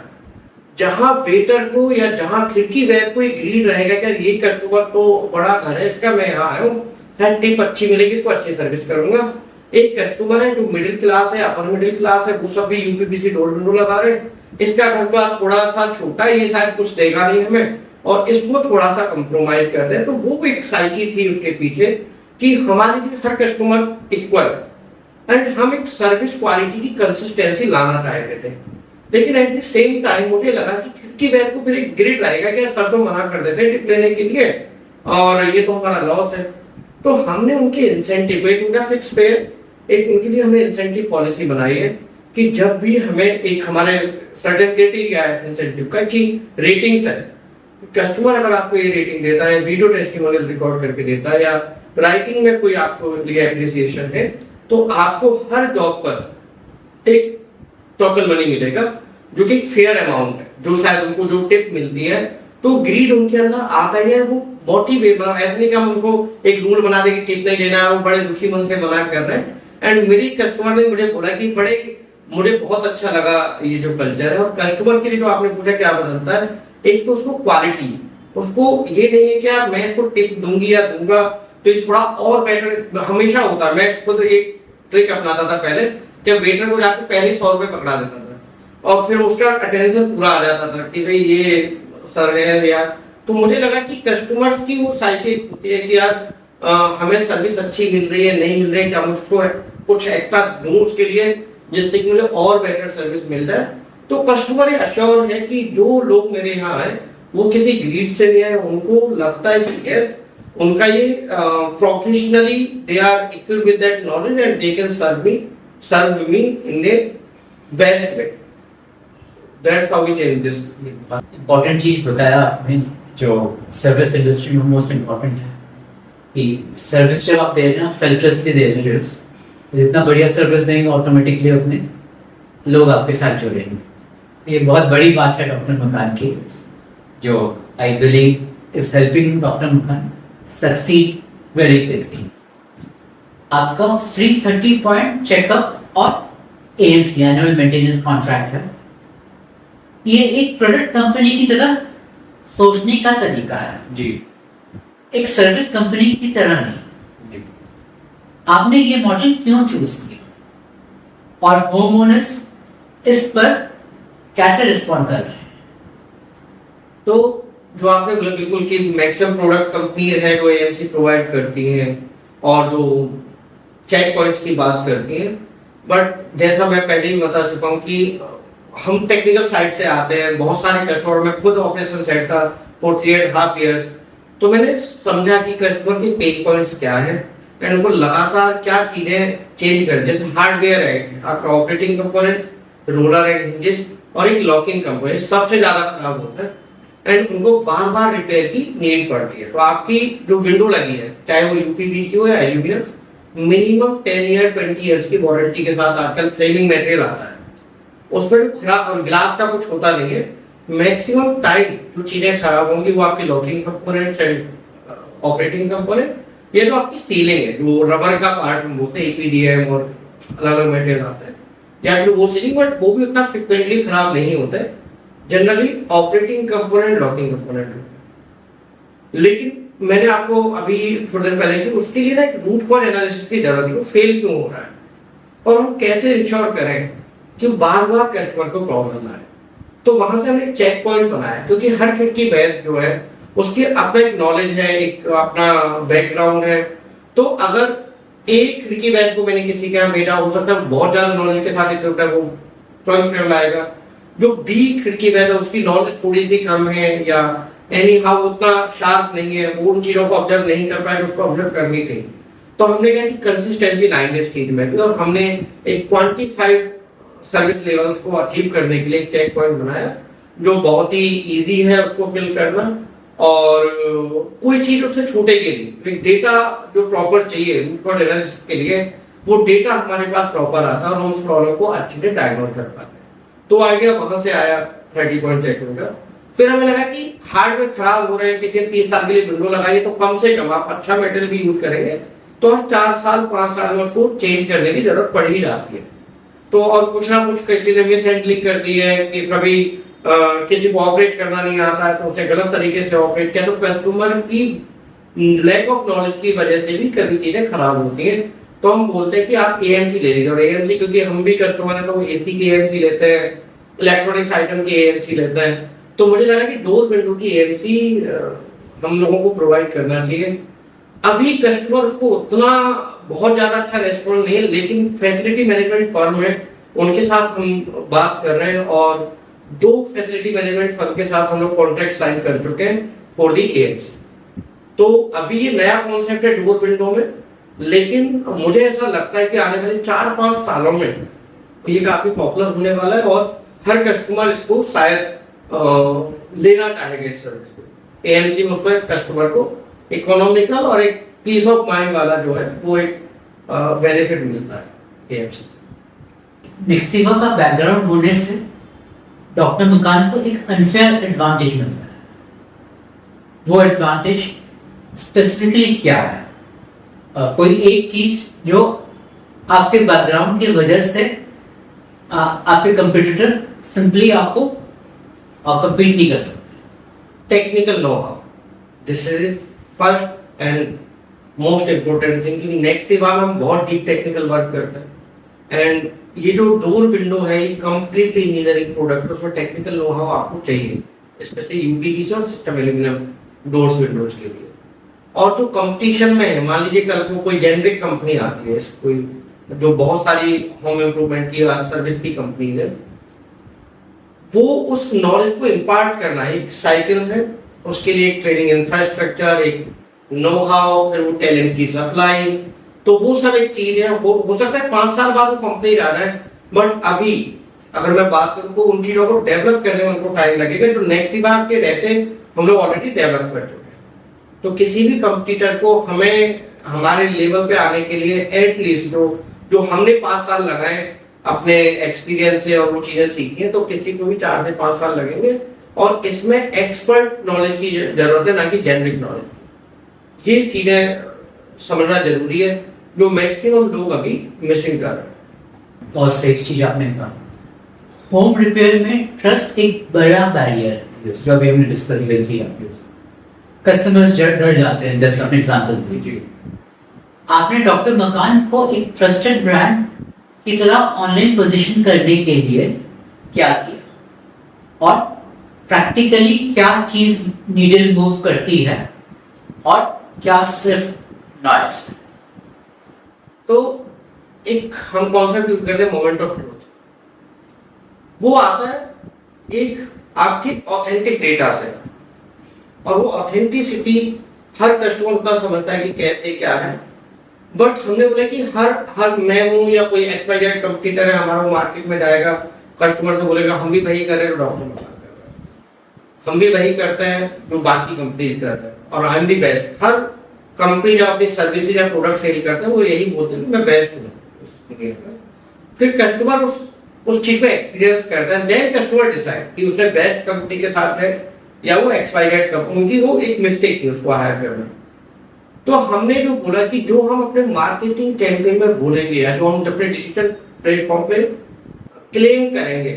जहां वेटर को या जहां खिड़की वेयर को एक ग्रीड रहेगा कि ये कस्टमर तो बड़ा घर है इसका, मैं यहाँ आया हूँ, शायद टिप अच्छी मिलेगी इसको अच्छी सर्विस करूंगा। एक कस्टमर है जो मिडिल क्लास है, अपर मिडिल क्लास है, वो सब भी यूपीपीसी डोर विंडो लगा रहे हैं, इसका घर बार थोड़ा सा छोटा है, ये शायद कुछ देगा नहीं हमें, और इसको थोड़ा सा कंप्रोमाइज कर दे। तो वो भी एक साइकी थी उसके पीछे कि हमारे लिए हर कस्टमर इक्वल, एंड हम एक सर्विस क्वालिटी की कंसिस्टेंसी लाना चाहते थे। लेकिन एट द सेम टाइम मुझे लगा कि खिड़की वेयर को फिर एक ग्रिड रहेगा कि सर तो मना कर देते हैं टिप लेने के लिए और ये तो हमारा लॉस है। तो हमने उनके इंसेंटिव, एक उनका फिक्स पे, एक उनके लिए हमने इंसेंटिव पॉलिसी बनाई है कि जब भी हमें एक हमारे सर्टिफिकेट ही क्या है इंसेंटिव का कि रेटिंग्स है, कस्टमर अगर आपको ये रेटिंग देता है, वीडियो टेस्टिमोनियल रिकॉर्ड करके देता है या राइटिंग में कोई आपको लिए एप्रिसिएशन है, तो आपको हर जॉब पर एक टोकन मनी मिलेगा जो कि फेयर अमाउंट है, जो शायद उनको जो टिप मिलती है। तो ग्रीड उनके अंदर आता है, वो मोटिवेट, मतलब ऐसा नहीं कि हम उनको एक रूल बना दे कि टिप नहीं देना है, वो बड़े दुखी मन से मना कर रहे हैं। एंड मेरी कस्टमर ने मुझे बोला कि मुझे बहुत अच्छा लगा ये जो कल्चर है। और कस्टमर के लिए जो आपने पूछा क्या बदलता है, एक तो उसको क्वालिटी, उसको ये नहीं है कि यार मैं इसको टिप दूंगी या दूंगा तो ये थोड़ा और बेटर हमेशा होता है। मैं खुद एक ट्रिक अपनाता था पहले, जब वेटर को जाकर पहले 100 रुपए पकड़ा देता था और फिर उसका अटेंशन पूरा आ जाता था कि भाई ये सर है यार। तो मुझे लगा कि कस्टमर्स की वो साइकिल होती है कि यार हमें सर्विस अच्छी मिल रही है, नहीं मिल रही है, क्या मुझको कुछ एक्स्ट्रा दूं उसके लिए जिससे कि मुझे और बेटर सर्विस मिल जाए। तो कस्टमर अश्योर है कि जो लोग मेरे यहाँ आए वो किसी ग्रीड से नहीं आए, उनको लगता है कि यस उनका ये professionally they are equipped with that knowledge and they can serve me in the best way. That's how we change this. Important चीज बताया आपने जो सर्विस इंडस्ट्री में मोस्ट इम्पोर्टेंट है कि सर्विस जब आप दे रहे हैं आप सेल्फलेसली दे रहे हैं। जितना बढ़िया सर्विस देंगे ऑटोमेटिकली उतने लोग आपके साथ जुड़ेंगे। ये बहुत बड़ी बात है डॉक्टर मकान की, जो I believe is helping doctor मकान सक्सीड वेरी क्विकली। आपका फ्री 30 पॉइंट चेकअप और एएमसी एनुअल मेंटेनेंस कॉन्ट्रैक्ट है। ये एक प्रोडक्ट कंपनी की तरह सोचने का तरीका है जी, एक सर्विस कंपनी की तरह नहीं। आपने ये मॉडल क्यों चूज किया और होम ओनर्स इस पर कैसे रिस्पॉन्ड कर रहे हैं? तो जो आपने बोला बिल्कुल कि मैक्सिमम प्रोडक्ट कंपनी है जो एएमसी प्रोवाइड करती हैं और जो चेक पॉइंट्स की बात करती हैं, बट जैसा मैं पहले ही बता चुका हूं कि हम टेक्निकल साइड से आते हैं, बहुत सारे कस्टमर, मैं खुद ऑपरेशन साइड था फॉर 3.5 years, तो मैंने समझा कि कस्टमर के पेन पॉइंट्स क्या है एंड उनको लगातार क्या चीजें चेंज कर, जैसे हार्डवेयर है आपका operating component, roller and hinges और एक लॉकिंग कंपोनेंट सबसे ज्यादा खराब होता है एंड उनको बार बार रिपेयर की नीड पड़ती है। तो आपकी जो विंडो लगी है चाहे वो यूपीवीसी हो या एल्यूमिनियम, मिनिमम 10 ईयर 20 ईयर्स की वारंटी के साथ आजकल फ्रेमिंग मटेरियल आता है, उसमें खराब और ग्लास का कुछ होता नहीं है। मैक्सिमम टाइम जो चीजें खराब होंगी वो आपकी locking component and operating component, ये जो आपकी सीलिंग है जो रबर का पार्ट में बोलते हैं ईपीडीएम और अलग अलग मटेरियल आता है, या फिर वो सीलिंग, बट वो भी उतना फ्रिक्वेंटली खराब नहीं होता है, generally operating component locking component. लेकिन मैंने आपको अभी थोड़ी देर पहले कि उसके लिए ना एक रूट कॉज एनालिसिस की जरूरत है, फेल क्यों हो रहा है और हम कैसे इंश्योर करें कि बार बार कस्टमर को प्रॉब्लम ना आए। तो वहां से हमने चेक पॉइंट बनाया, क्योंकि हर खिड़की बैच जो है उसके अपना एक नॉलेज है, एक अपना बैकग्राउंड है। तो अगर एक खिड़की बैच को मैंने किसी के यहाँ भेजा, हो सकता है बहुत ज्यादा नॉलेज के साथ होता है वो तुरंत कर लाएगा, जो बी खिड़की बैच है उसकी नॉलेज थोड़ी सी कम है या एनी हाउ उतना शार्प नहीं है, वो उन चीजों को ऑब्जर्व नहीं कर पाएगा, उसको ऑब्जर्व करनी थी। तो हमने कहा कि कंसिस्टेंसी लाइन स्टेज में, और हमने एक क्वांटिफाइड सर्विस लेवल्स को अचीव करने के लिए एक चेक पॉइंट बनाया जो बहुत ही इजी है उसको फिल करना और कोई चीज उससे छूटेगी नहीं। डेटा जो प्रॉपर चाहिए रूट एनालिसिस के लिए वो डेटा हमारे पास प्रॉपर आता है और हम उस प्रॉब्लम को अच्छे से डायग्नोज कर पाते हैं। तो आइडिया वहां से आया 30 पॉइंट चेकिंग का। फिर हमें लगा कि हार्डवेयर खराब हो रहे हैं, किसी 30 साल के लिए विंडो लगाइए तो कम से कम आप अच्छा मेटेरियल भी यूज करेंगे तो 4 साल 5 साल में उसको चेंज करने की जरूरत पड़ ही जाती है। तो और कुछ ना कुछ किसी ने मिस हैंडलिंग कर दी है कि कभी किसी को ऑपरेट करना नहीं आता है तो उसे गलत तरीके से ऑपरेट किया, तो कस्टमर की लैक ऑफ नॉलेज की वजह से भी कभी चीजें खराब होती हैं। तो हम बोलते हैं कि आप एएमसी ले लीजिए, और एएमसी क्योंकि हम भी कस्टमर है तो एसी की एएमसी लेते हैं, इलेक्ट्रॉनिक्स आइटम की एएमसी लेते हैं। तो मुझे लगा कि डोर विंडो की एएमसी हम लोगों को प्रोवाइड करना चाहिए। अभी कस्टमर को उतना बहुत ज्यादा अच्छा रेस्पॉन्स नहीं है, लेकिन फैसिलिटी मैनेजमेंट फर्म है उनके साथ हम बात कर रहे हैं, और 2 फैसिलिटी मैनेजमेंट फर्म के साथ हम लोग कॉन्ट्रैक्ट साइन कर चुके हैं फॉर दी एएमसी। तो अभी ये नया कॉन्सेप्ट है डोर विंडो में, लेकिन मुझे ऐसा लगता है कि आने वाले 4-5 सालों में ये काफी पॉपुलर होने वाला है, और हर कस्टमर इसको शायद लेना चाहेगा इस सर्विस को। एएमसी में उसको कस्टमर को इकोनॉमिकल और एक पीस ऑफ माइंड वाला जो है वो एक बेनिफिट मिलता है एएमसी। नेक्सिवा का बैकग्राउंड होने से डॉक्टर मकान को एक अनफेयर एडवांटेज मिलता है। वो एडवांटेज स्पेसिफिकली क्या है? कोई एक चीज जो आपके बैकग्राउंड की वजह से आपके कंपटीटर सिंपली आपको कम्पीट नहीं कर सकते। Technical know how, this is first and most important thing, क्योंकि नेक्सिवा में हम बहुत डीप टेक्निकल वर्क करते हैं। एंड ये जो डोर विंडो है ये कंप्लीटली इंजीनियरिंग प्रोडक्ट है, उसमें टेक्निकल नो हाउ आपको चाहिए, स्पेशली यूपीवीसी और सिस्टम एल्यूमिनियम डोर्स विंडोज के लिए। और जो कंपटीशन में है, मान लीजिए कल को कोई जेनरिक कंपनी आती है, कोई जो बहुत सारी होम इम्प्रूवमेंट की सर्विस की कंपनी है, वो उस नॉलेज को इम्पार्ट करना है, एक साइकिल है, उसके लिए एक ट्रेनिंग इंफ्रास्ट्रक्चर, एक नो हाउ, फिर वो टैलेंट की सप्लाई, तो वो सब एक चीज है। हो सकता है 5 साल बाद वो कंपनी जा रहा है, बट अभी अगर मैं बात करूँ तो उन चीजों को डेवलप करने में उनको टाइम लगेगा, जो नेक्सिवा के रहते हम लोग ऑलरेडी डेवलप कर चुके हैं। तो किसी भी कंपटीटर को हमें हमारे लेवल पे आने के लिए एटलीस्ट जो हमने 5 साल लगाए अपने एक्सपीरियंस से और वो चीजें सीखी हैं, तो किसी को भी 4 से 5 साल लगेंगे। और इसमें एक्सपर्ट नॉलेज की जरूरत है, ना कि जेनरिक नॉलेज। ये चीजें समझना जरूरी है, जो मैक्सिमम लोग अभी मिसिंग कर रहे हैं। बहुत सही चीज आपने कहा। होम रिपेयर में ट्रस्ट एक बड़ा बैरियर है, जो अभी हमने डिस्कस किया। कस्टमर्स डर जाते हैं, जैसे आपने एग्जांपल दी। आपने डॉक्टर मकान को एक ट्रस्टेड ब्रांड की तरह ऑनलाइन पोजीशन करने के लिए क्या किया, और प्रैक्टिकली क्या चीज नीडल मूव करती है, और क्या सिर्फ नॉइस। तो एक हम कॉन्सेप्ट यूज करते हैं मोमेंट ऑफ ट्रूथ। वो आता है एक आपकी ऑथेंटिक डेटा से, और वो ऑथेंटिसिटी हर कस्टमर उतना समझता है कि कैसे क्या है। बट हमने बोला कि हर मैं हूं या कोई एक्सपायर्ड कंपटीटर है हमारा, वो मार्केट में जाएगा, कस्टमर से बोलेगा हम भी वही कर रहे हैं, डॉक्टर मकान कर रहे हैं, हम भी वही करते हैं जो बाकी कंपनीज करते हैं, और I am the best. Her company जो अपनी सर्विसेज या प्रोडक्ट सेल करते हैं वो यही बोलते हैं कि मैं बेस्ट हूँ। फिर कस्टमर उस चीज को एक्सपीरियंस करता है, देन कस्टमर डिसाइड कि उसने बेस्ट कंपनी के साथ है या वो एक्सपायर्ड कंपनी की, वो एक मिस्टेक थी उसको हायर करना। तो हमने जो बोला कि जो हम अपने मार्केटिंग कैंपेन में बोलेंगे या जो हम अपने डिजिटल प्लेटफॉर्म पे क्लेम करेंगे,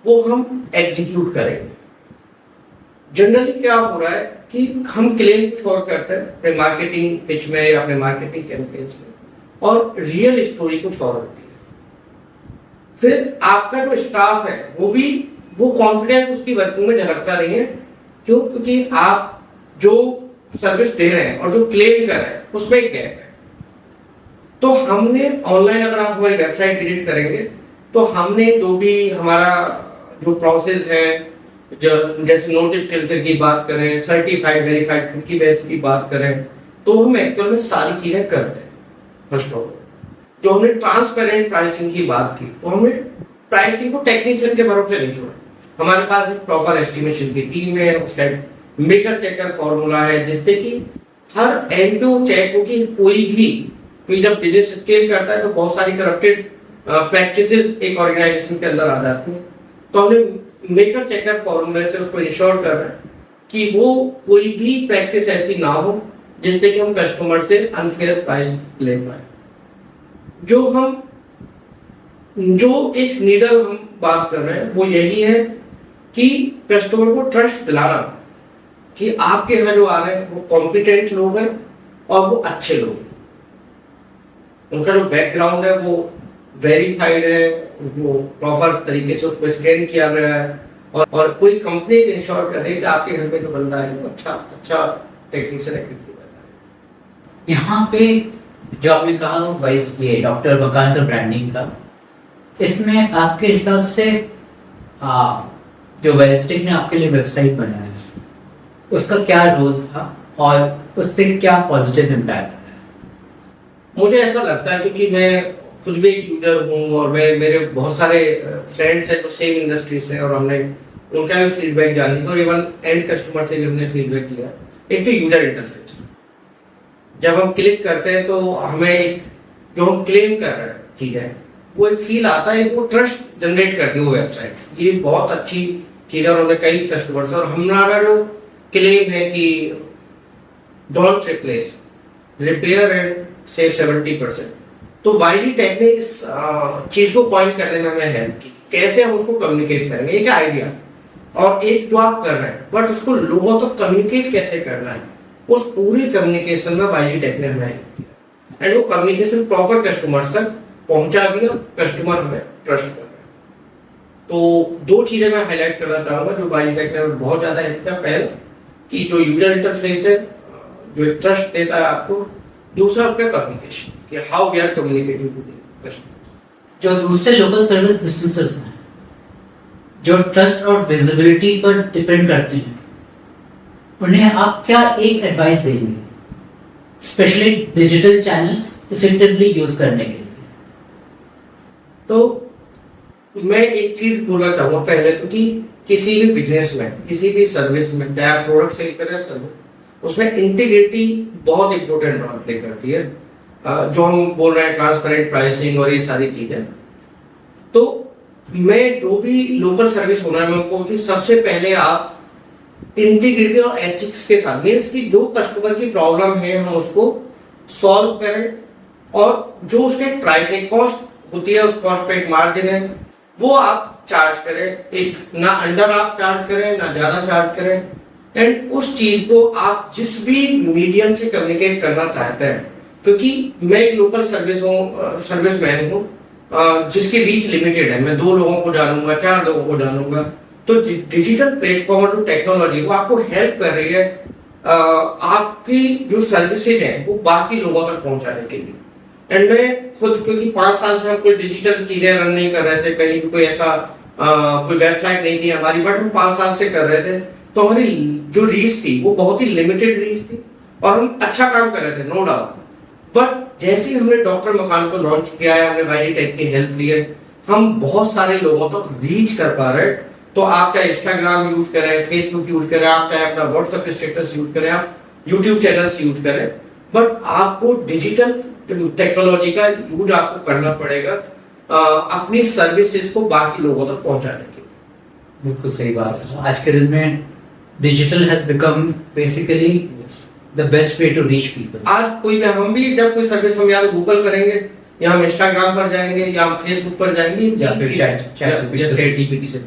वो हम एग्जीक्यूट करेंगे। जनरली क्या हो रहा है कि हम क्लेम कुछ और करते हैं अपने मार्केटिंग पिच में या अपने मार्केटिंग कैंपेन में, और रियल स्टोरी कुछ और होती है। फिर आपका जो स्टाफ है वो कॉन्फिडेंस उसकी वर्किंग में झलकता नहीं है। क्यों? क्योंकि आप जो सर्विस दे रहे हैं और जो क्लेम कर रहे हैं उसमें एक गैप है। तो हमने ऑनलाइन, अगर आप हमारी वेबसाइट विजिट करेंगे तो हमने जो भी हमारा जो प्रोसेस है, जो जैसे नोटिस कल्चर की बात करें, सर्टिफाइड वेरीफाइड की बेस की बात करें, तो हम एक्चुअल में सारी चीजें करते हैं। फर्स्ट ऑफ ऑल जो हमने ट्रांसपेरेंट प्राइसिंग की बात की, तो हमने प्राइसिंग को टेक्नीशियन के भरोसे नहीं छोड़ा। हमारे पास एक प्रॉपर एस्टिमेशन की टीम है, उसका मेकर चेकर फॉर्मूला है, जिससे कि हर एंड टू चेक हो कि कोई जब बिजनेस स्केल करता है तो बहुत सारी करप्टेड प्रैक्टिसेस एक ऑर्गेनाइजेशन के अंदर आ जाती हैं। तो हमने मेकर चेकर फॉर्मूले से उसको इंश्योर कर रहे हैं कि वो कोई भी प्रैक्टिस ऐसी ना हो जिससे कि हम कस्टमर से अनफेयर प्राइस ले पाए। जो एक नीडल हम बात कर रहे हैं वो यही है कि कस्टमर को ट्रस्ट दिलाना कि आपके यहाँ जो आ रहे हैं वो कॉम्पिटेंट लोग हैं और वो अच्छे लोग हैं, उनका जो बैकग्राउंड है वो वेरीफाइड है, वो प्रॉपर तरीके से उसको स्कैन किया गया है, और कोई कंपनी इंश्योर करे कि आपके घर में जो बंदा है वो अच्छा टेक्नीशियन है। यहाँ पे जो आपने कहा वाइस ये डॉक्टर मकान का ब्रांडिंग का, इसमें आपके हिसाब से जो वेस्टिक ने आपके लिए वेबसाइट बनाया उसका क्या रोल था और उससे क्या पॉजिटिव इम्पैक्ट है? मुझे ऐसा लगता है क्योंकि मैं खुद भी एक यूजर हूँ और मेरे बहुत सारे फ्रेंड्स हैं जो सेम इंडस्ट्री से, और हमने उनका भी फीडबैक जानी और इवन एंड कस्टमर से भी हमने फीडबैक लिया। एक तो यूजर इंटरफेस, जब हम क्लिक करते हैं तो हमें एक जो हम क्लेम कर रहे हैं, ठीक है, वो एक फील आता है, वो ट्रस्ट जनरेट करती है वो वेबसाइट। ये बहुत अच्छी चीज है और हमने कई कस्टमर्स और हमारा जो क्लेम है कि don't replace, repair and save 70%। तो वाईजी टेक ने इस चीज को कॉइन करने में हमें हेल्प की, कैसे हम उसको कम्युनिकेट करेंगे, एक आइडिया और एक जो आप कर रहे हैं, बट उसको लोगों तक कम्युनिकेट कैसे करना है, उस पूरी कम्युनिकेशन में वाईजी टेक ने हमें हेल्प किया एंड वो कम्युनिकेशन प्रॉपर कस्टमर्स तक पहुंचा भी और कस्टमर हमें ट्रस्ट कर रहे हैं। तो दो चीजें मैं हाईलाइट करना चाहूंगा जो वाईजी टेक ने बहुत ज्यादा हेल्प किया। पहला कि जो यूजर इंटरफेस है जो एक ट्रस्ट देता है आपको, दूसरा उसका कम्युनिकेशन कि how we are communicating to customer. जो दूसरे लोकल सर्विस बिजनेसेस हैं जो ट्रस्ट और विजिबिलिटी पर डिपेंड करते हैं, उन्हें आप क्या एक एडवाइस देंगे specially digital channels effectively use करने के लिए? तो मैं एक चीज बोलना चाहूंगा पहले तो कि किसी भी बिजनेस में, किसी भी सर्विस में, चाहे आप प्रोडक्ट सेल करें सर्विस, उसमें इंटीग्रिटी बहुत इंपॉर्टेंट रोल प्ले करती है। जो हम बोल रहे हैं ट्रांसपेरेंट प्राइसिंग और ये सारी चीजें, तो मैं जो भी लोकल सर्विस होना है मैं उनको कि सबसे पहले आप इंटीग्रिटी और एथिक्स के साथ, मीन्स कि जो कस्टमर की प्रॉब्लम है हम उसको सॉल्व करें, और जो उसके प्राइसिंग कॉस्ट होती है उस कॉस्ट पे एक मार्जिन है वो आप चार्ज करें, एक ना अंडर आप चार्ज करें ना ज्यादा चार्ज करें, एंड उस चीज को आप जिस भी मीडियम से कम्युनिकेट करना चाहते हैं, क्योंकि मैं एक लोकल सर्विस मैन हूँ जिसकी रीच लिमिटेड है, मैं 2 लोगों को जानूंगा, 4 लोगों को जानूंगा, तो डिजिटल प्लेटफॉर्म और जो टेक्नोलॉजी वो आपको हेल्प कर रही है आपकी जो सर्विसेज है वो बाकी लोगों तक पहुंचाने के लिए। एंड मैं खुद, क्योंकि 5 साल से हम कोई डिजिटल चीजें रन नहीं कर रहे थे, कहीं भी कोई ऐसा कोई वेबसाइट नहीं थी हमारी, बट हम 5 साल से कर रहे थे, तो हमारी जो रीच थी वो बहुत ही लिमिटेड रीच थी और हम अच्छा काम कर रहे थे, नो डाउट। बट जैसे ही हमने डॉक्टर मकान को लॉन्च किया है, हमने वाईजी टेक की हेल्प ली है, हम बहुत सारे लोगों तक रीच कर पा रहे हैं। तो आप चाहे इंस्टाग्राम यूज करें, फेसबुक यूज करें, आप चाहे अपना व्हाट्सएप स्टेटस यूज करें, आप यूट्यूब चैनल्स यूज करें, बट आपको डिजिटल टेक्नोलॉजी का यूज आपको करना पड़ेगा अपनी सर्विसेज को बाकी लोगों तक पहुंचाने के लिए। बिल्कुल सही बात है। आज के दिन में digital has become basically the best way to reach people. आज कोई हम भी जब कोई सर्विस हम या तो गूगल करेंगे या हम इंस्टाग्राम पर जाएंगे या हम फेसबुक पर जाएंगे या फिर चैट जीपीटी से।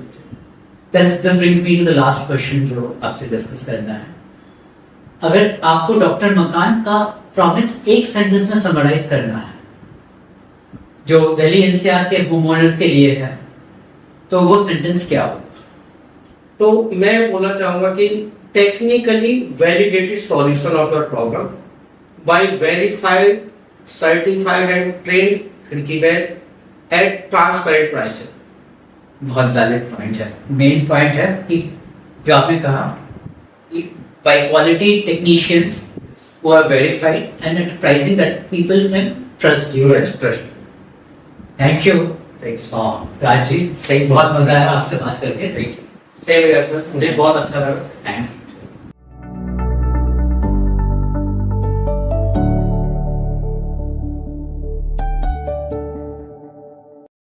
This brings me to the last question जो आपसे डिस्कस करना है। अगर आपको डॉक्टर मकान का प्रॉमिस एक सेंटेंस में समराइज करना है जो दिल्ली एनसीआर के होम ओनर्स के लिए है, तो वो सेंटेंस क्या हो? तो मैं बोलना चाहूंगा कि technically validated solution of your problem by verified, certified and trained खिड़कीवेयर एट ट्रांसपेरेंट प्राइसिंग। बहुत वैलिड पॉइंट है। मेन पॉइंट है कि जो आपने कहा कि by quality technicians who are verified and at pricing that people can trust you. Yes, trust. Thank you. Thank you. Raj ji, बहुत मजा आया आपसे बात करके। सेम हियर सर, मुझे बहुत अच्छा लगा। थैंक्स।